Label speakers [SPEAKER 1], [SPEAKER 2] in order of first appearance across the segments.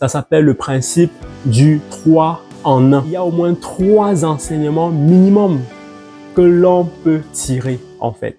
[SPEAKER 1] Ça s'appelle le principe du 3 en 1. Il y a au moins 3 enseignements minimum que l'on peut tirer en fait.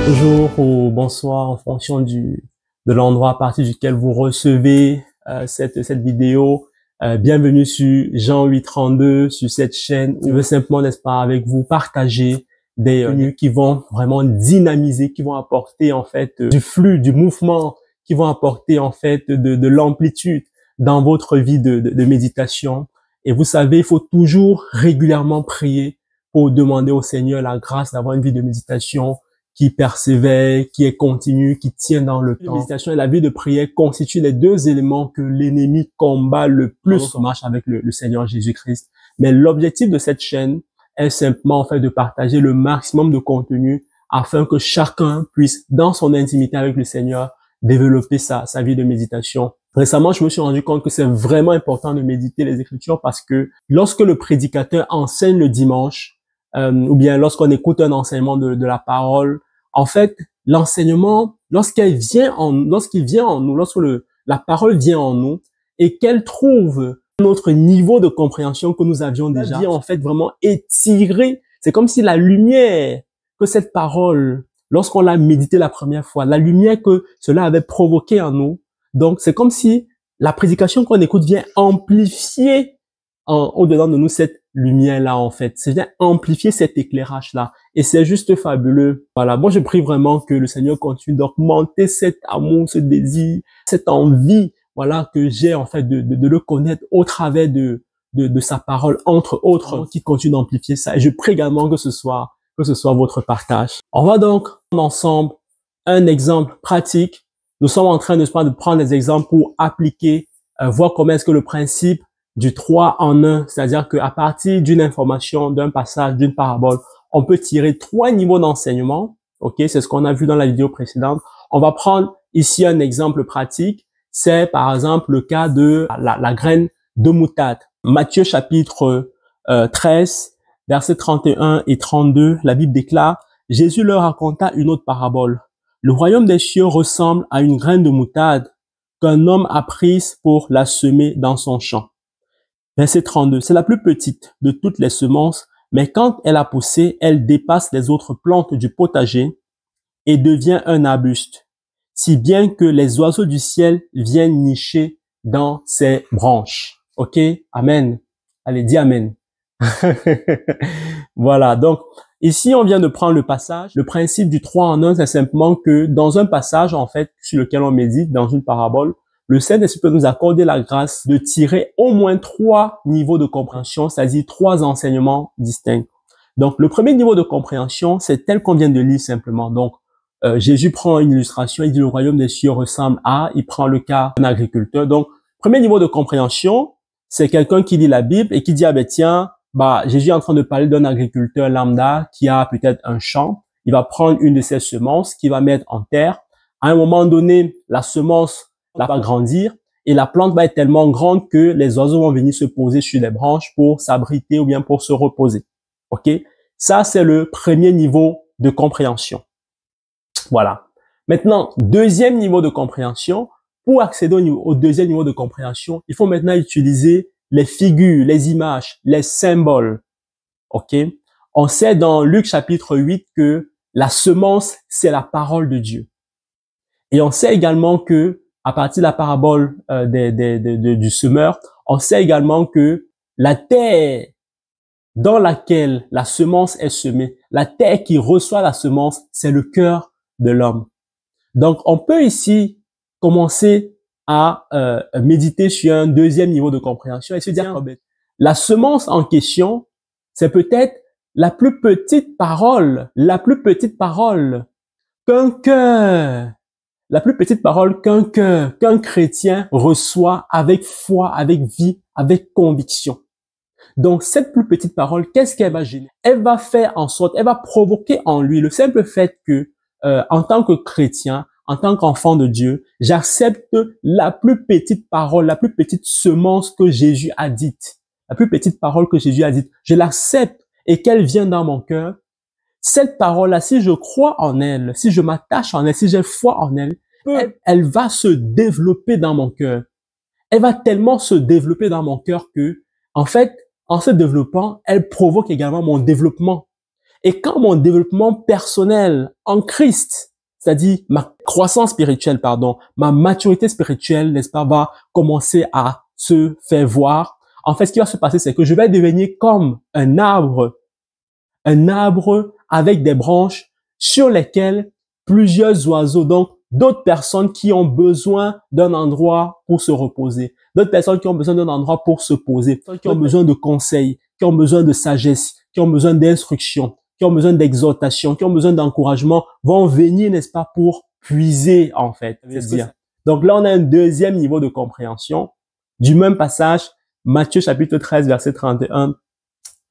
[SPEAKER 1] Bonjour ou bonsoir en fonction de l'endroit à partir duquel vous recevez cette vidéo. Bienvenue sur Jean 832 sur cette chaîne où je veux simplement, n'est-ce pas, avec vous partager des contenus qui vont vraiment dynamiser, qui vont apporter en fait du flux, du mouvement, qui vont apporter en fait de l'amplitude dans votre vie de méditation. Et vous savez, il faut toujours régulièrement prier pour demander au Seigneur la grâce d'avoir une vie de méditation qui persévère, qui est continue, qui tient dans le temps. La méditation et la vie de prière constituent les 2 éléments que l'ennemi combat le plus en marche avec le Seigneur Jésus-Christ. Mais l'objectif de cette chaîne est simplement en fait de partager le maximum de contenu afin que chacun puisse, dans son intimité avec le Seigneur, développer sa vie de méditation. Récemment, je me suis rendu compte que c'est vraiment important de méditer les Écritures parce que lorsque le prédicateur enseigne le dimanche, ou bien lorsqu'on écoute un enseignement de la parole, en fait, l'enseignement, lorsqu'il vient en nous, lorsque la parole vient en nous et qu'elle trouve notre niveau de compréhension que nous avions déjà, ça vient en fait vraiment étirer. C'est comme si la lumière que cette parole, lorsqu'on l'a médité la première fois, la lumière que cela avait provoqué en nous, donc c'est comme si la prédication qu'on écoute vient amplifier au-dedans de nous cette lumière-là, en fait. Ça vient amplifier cet éclairage-là. Et c'est juste fabuleux. Voilà. Bon, je prie vraiment que le Seigneur continue d'augmenter cet amour, ce désir, cette envie, voilà, que j'ai, en fait, de le connaître au travers de sa parole, entre autres, qui continue d'amplifier ça. Et je prie également que ce soit votre partage. On va donc prendre ensemble un exemple pratique. Nous sommes en train de prendre des exemples pour appliquer, voir comment est-ce que le principe du 3 en 1, c'est-à-dire qu'à partir d'une information, d'un passage, d'une parabole, on peut tirer 3 niveaux d'enseignement. Ok, c'est ce qu'on a vu dans la vidéo précédente. On va prendre ici un exemple pratique. C'est par exemple le cas de la graine de moutarde. Matthieu chapitre 13, versets 31 et 32, la Bible déclare: Jésus leur raconta une autre parabole. Le royaume des cieux ressemble à une graine de moutarde qu'un homme a prise pour la semer dans son champ. Verset 32, c'est la plus petite de toutes les semences, mais quand elle a poussé, elle dépasse les autres plantes du potager et devient un arbuste, si bien que les oiseaux du ciel viennent nicher dans ses branches. Ok? Amen. Allez, dis amen. Voilà, donc ici on vient de prendre le passage. Le principe du 3 en 1, c'est simplement que dans un passage, en fait, sur lequel on médite, dans une parabole, le Saint-Esprit peut nous accorder la grâce de tirer au moins 3 niveaux de compréhension, c'est-à-dire 3 enseignements distincts. Donc, le premier niveau de compréhension, c'est tel qu'on vient de lire simplement. Donc, Jésus prend une illustration, il dit le royaume des cieux ressemble à, il prend le cas d'un agriculteur. Donc, premier niveau de compréhension, c'est quelqu'un qui lit la Bible et qui dit, ah ben tiens, Jésus est en train de parler d'un agriculteur lambda qui a peut-être un champ. Il va prendre une de ses semences qu'il va mettre en terre. À un moment donné, la semence va grandir et la plante va être tellement grande que les oiseaux vont venir se poser sur les branches pour s'abriter ou bien pour se reposer. Ok? Ça, c'est le premier niveau de compréhension. Voilà. Maintenant, deuxième niveau de compréhension. Pour accéder au deuxième niveau de compréhension, il faut maintenant utiliser les figures, les images, les symboles. Ok? On sait dans Luc chapitre 8 que la semence, c'est la parole de Dieu. Et on sait également que à partir de la parabole du semeur, on sait également que la terre dans laquelle la semence est semée, la terre qui reçoit la semence, c'est le cœur de l'homme. Donc, on peut ici commencer à méditer sur un deuxième niveau de compréhension et se dire, la semence en question, c'est peut-être la plus petite parole qu'un cœur, la plus petite parole qu'un chrétien reçoit avec foi, avec vie, avec conviction. Donc, cette plus petite parole, qu'est-ce qu'elle va générer? Elle va faire en sorte, elle va provoquer en lui le simple fait que, en tant que chrétien, en tant qu'enfant de Dieu, j'accepte la plus petite parole, la plus petite semence que Jésus a dite. La plus petite parole que Jésus a dite. Je l'accepte et qu'elle vient dans mon cœur. cette parole-là, si je crois en elle, si je m'attache en elle, si j'ai foi en elle, elle va se développer dans mon cœur. Elle va tellement se développer dans mon cœur que, en fait, en se développant, elle provoque également mon développement. Et quand mon développement personnel en Christ, c'est-à-dire ma croissance spirituelle, pardon, ma maturité spirituelle, n'est-ce pas, va commencer à se faire voir. En fait, ce qui va se passer, c'est que je vais devenir comme un arbre avec des branches sur lesquelles plusieurs oiseaux, donc d'autres personnes qui ont besoin d'un endroit pour se reposer, d'autres personnes qui ont besoin d'un endroit pour se poser, qui ont besoin de conseils, qui ont besoin de sagesse, qui ont besoin d'instruction, qui ont besoin d'exhortation, qui ont besoin d'encouragement, vont venir, n'est-ce pas, pour puiser, en fait. C'est bien. Donc là, on a un deuxième niveau de compréhension du même passage, Matthieu chapitre 13, verset 31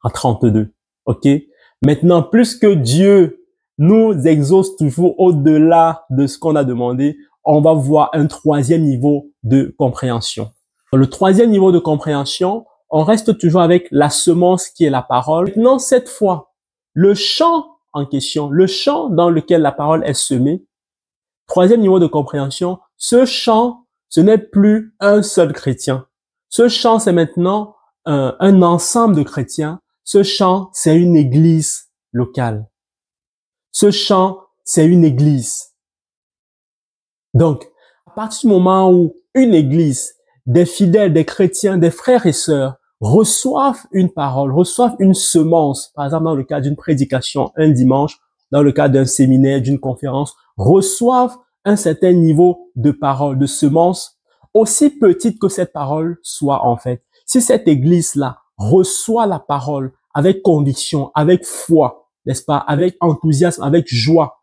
[SPEAKER 1] à 32. OK? Maintenant, plus que Dieu nous exauce toujours au-delà de ce qu'on a demandé, on va voir un troisième niveau de compréhension. Dans le troisième niveau de compréhension, on reste toujours avec la semence qui est la parole. Maintenant, cette fois, le champ en question, le champ dans lequel la parole est semée, troisième niveau de compréhension, ce champ, ce n'est plus un seul chrétien. Ce champ, c'est maintenant un ensemble de chrétiens. Ce champ, c'est une église locale. Ce champ, c'est une église. Donc, à partir du moment où une église, des fidèles, des chrétiens, des frères et sœurs reçoivent une parole, reçoivent une semence, par exemple dans le cadre d'une prédication un dimanche, dans le cadre d'un séminaire, d'une conférence, reçoivent un certain niveau de parole, de semence, aussi petite que cette parole soit en fait. Si cette église-là reçoit la parole avec conviction, avec foi, n'est-ce pas, avec enthousiasme, avec joie,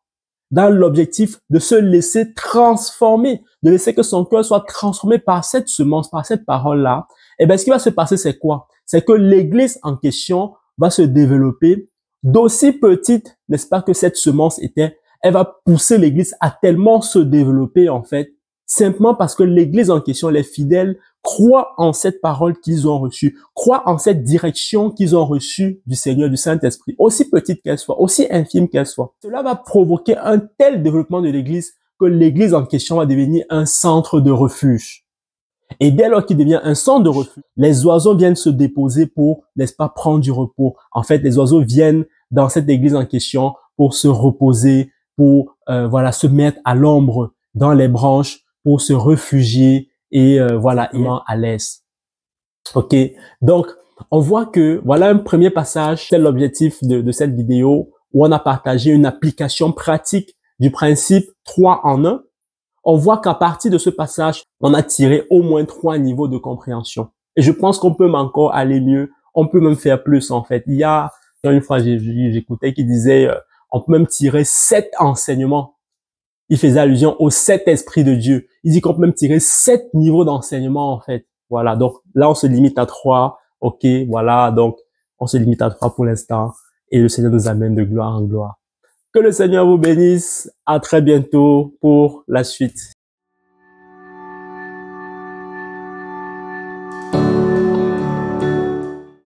[SPEAKER 1] dans l'objectif de se laisser transformer, de laisser que son cœur soit transformé par cette semence, par cette parole-là, eh bien, ce qui va se passer, c'est quoi? C'est que l'église en question va se développer d'aussi petite, n'est-ce pas, que cette semence était. Elle va pousser l'église à tellement se développer, en fait, simplement parce que l'église en question, les fidèles, croient en cette parole qu'ils ont reçue, croient en cette direction qu'ils ont reçue du Seigneur, du Saint-Esprit, aussi petite qu'elle soit, aussi infime qu'elle soit. Cela va provoquer un tel développement de l'église que l'église en question va devenir un centre de refuge. Et dès lors qu'il devient un centre de refuge, les oiseaux viennent se déposer pour, n'est-ce pas, prendre du repos. En fait, les oiseaux viennent dans cette église en question pour se reposer, pour voilà, se mettre à l'ombre dans les branches, pour se réfugier et voilà, à l'aise. OK? Donc, on voit que voilà un premier passage, c'est l'objectif de cette vidéo où on a partagé une application pratique du principe 3 en 1. On voit qu'à partir de ce passage, on a tiré au moins 3 niveaux de compréhension. Et je pense qu'on peut encore aller mieux. On peut même faire plus, en fait. Il y a une fois, j'écoutais qui disait, on peut même tirer 7 enseignements. Il faisait allusion aux 7 esprits de Dieu. Il dit qu'on peut même tirer 7 niveaux d'enseignement, en fait. Voilà. Donc, là, on se limite à 3. OK. Voilà. Donc, on se limite à 3 pour l'instant. Et le Seigneur nous amène de gloire en gloire. Que le Seigneur vous bénisse. À très bientôt pour la suite.